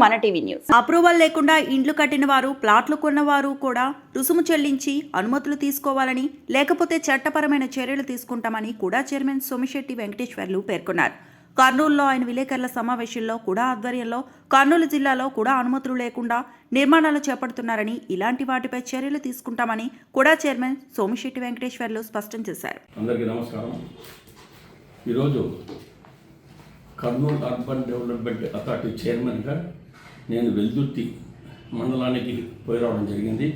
మన TV news. Approval లేకుండా ఇండ్లు కట్టిన వారు, ప్లాట్లు కొన్నవారు కూడా రుసుము చెల్లించి అనుమతులు తీసుకోవాలని, లేకపోతే చట్టపరమైన చర్యలు తీసుకుంటామని కూడా చైర్మన్ సోమిశెట్టి వెంకటేశ్వర్లు పేర్కొన్నారు. కర్నూలులో ఆయన విలేకరుల సమావేశంలో కూడా ఆధ్వర్యంలో కర్నూలు జిల్లాలో కూడా అనుమతులు లేకుండా నిర్మాణాలు చేపడుతున్నారని, ఇలాంటి వాటిపై చర్యలు తీసుకుంటామని కూడా చైర్మన్ సోమిశెట్టి వెంకటేశ్వర్లు స్పష్టం చేశారు. అందరికీ నమస్కారం. ఈరోజు కర్నూలు అర్బన్ డెవలప్మెంట్ అథారిటీ చైర్మన్గా నేను వెల్దుర్తి మండలానికి పోయి రావడం జరిగింది.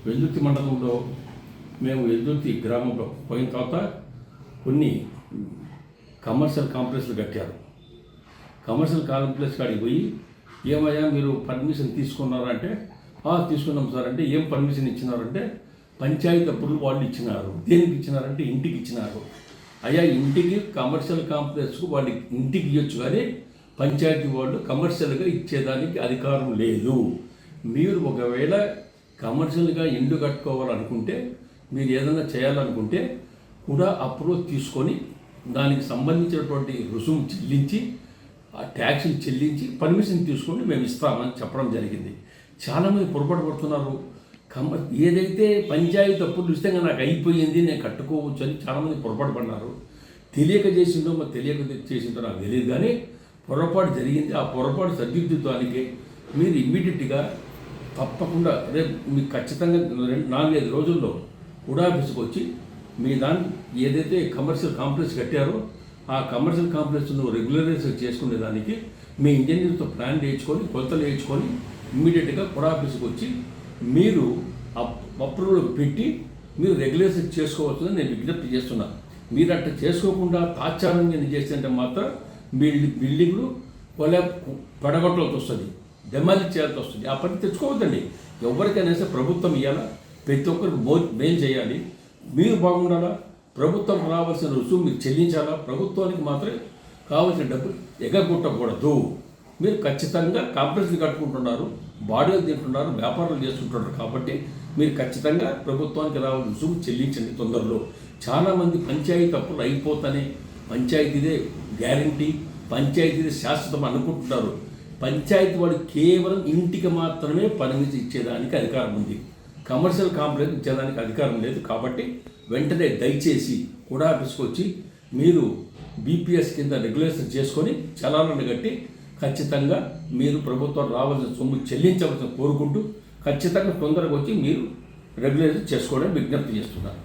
వెల్దుర్తి మండలంలో మేము వెల్దుర్తి గ్రామంలో పోయిన తర్వాత కొన్ని కమర్షియల్ కాంప్లెక్స్లు కట్టారు. కమర్షియల్ కాంప్లెక్స్ కాడికి పోయి ఏమయ్యా మీరు పర్మిషన్ తీసుకున్నారంటే తీసుకున్నాం సార్ అంటే ఏం పర్మిషన్ ఇచ్చినారంటే పంచాయతీ అప్రూవల్ వాళ్ళు ఇచ్చినారు. దేనికి ఇచ్చినారంటే ఇంటికి ఇచ్చినారు. అయ్యా ఇంటికి కమర్షియల్ కాంప్లెక్స్కు వాళ్ళు ఇంటికి ఇవ్వచ్చు కానీ పంచాయతీ వాళ్ళు కమర్షియల్గా ఇచ్చేదానికి అధికారం లేదు. మీరు ఒకవేళ కమర్షియల్గా ఇల్లు కట్టుకోవాలనుకుంటే, మీరు ఏదైనా చేయాలనుకుంటే కూడా అప్రూవల్ తీసుకొని దానికి సంబంధించినటువంటి రుసుము చెల్లించి ఆ ట్యాక్సులు చెల్లించి పర్మిషన్ తీసుకొని మేము ఇస్తామని చెప్పడం జరిగింది. చాలామంది పొరపాటు పడుతున్నారు. ఏదైతే పంచాయతీ అప్పులు ఇస్తే నాకు అయిపోయింది నేను కట్టుకోవచ్చు అని చాలామంది పొరపాటు పడినారు. తెలియక చేసిందో మరి తెలియక చేసిందో నాకు తెలియదు, కానీ పొరపాటు జరిగింది. ఆ పొరపాటు సరిదిద్దుతానికి మీరు ఇమ్మీడియట్గా తప్పకుండా రేపు మీకు ఖచ్చితంగా 4-5 రోజుల్లో కూడా ఆఫీస్కి వచ్చి మీ దాన్ని ఏదైతే కమర్షియల్ కాంప్లెక్స్ కట్టారో ఆ కమర్షియల్ కాంప్లెక్స్ను రెగ్యులరైజ్ చేసుకునే దానికి మీ ఇంజనీర్తో ప్లాన్ వేయించుకొని కొలతలు వేయించుకొని ఇమ్మీడియట్గా కూడా ఆఫీస్కి వచ్చి మీరు అప్రూవల్ పెట్టి మీరు రెగ్యులేషన్ చేసుకోవచ్చని నేను విజ్ఞప్తి చేస్తున్నాను. మీరు అట్లా చేసుకోకుండా తాత్సారంగా చేస్తుంటే మాత్రం మీ బిల్డింగ్లు వాళ్ళ పడగొట్టాల్సి వస్తుంది, డెమాలిష్ చేయాల్సి వస్తుంది. ఆ పని తెచ్చుకోవద్దండి. ఎవరికైనా సరే ప్రభుత్వం ఇవ్వాలా, ప్రతి ఒక్కరికి మేలు చేయాలి, మీరు బాగుండాలా, ప్రభుత్వం రావాల్సిన రుసుము మీరు చెల్లించాలా, ప్రభుత్వానికి మాత్రమే కావాల్సిన డబ్బులు ఎగగొట్టకూడదు. మీరు ఖచ్చితంగా కాంప్లెక్స్లు కట్టుకుంటున్నారు, బాడీలు తింటున్నారు, వ్యాపారాలు చేసుకుంటున్నారు కాబట్టి మీరు ఖచ్చితంగా ప్రభుత్వానికి రావాల్సిన రుసుము చెల్లించండి తొందరలో. చాలామంది పంచాయతీ అప్పులు అయిపోతానే పంచాయతీదే గ్యారంటీ, పంచాయతీదే శాశ్వతం అనుకుంటున్నారు. పంచాయతీ వాడు కేవలం ఇంటికి మాత్రమే పర్మిషన్ ఇచ్చేదానికి అధికారం ఉంది, కమర్షియల్ కాంప్లెక్స్ ఇచ్చేదానికి అధికారం లేదు. కాబట్టి వెంటనే దయచేసి కూడా ఆఫీస్కి వచ్చి మీరు బీపీఎస్ కింద రెగ్యులేషన్ చేసుకొని చలాలను కట్టి ఖచ్చితంగా మీరు ప్రభుత్వం రావాల్సిన సొమ్ము చెల్లించవలసిన కోరుకుంటూ ఖచ్చితంగా తొందరగా వచ్చి మీరు రెగ్యులేషన్ చేసుకోవడానికి విజ్ఞప్తి చేస్తున్నారు.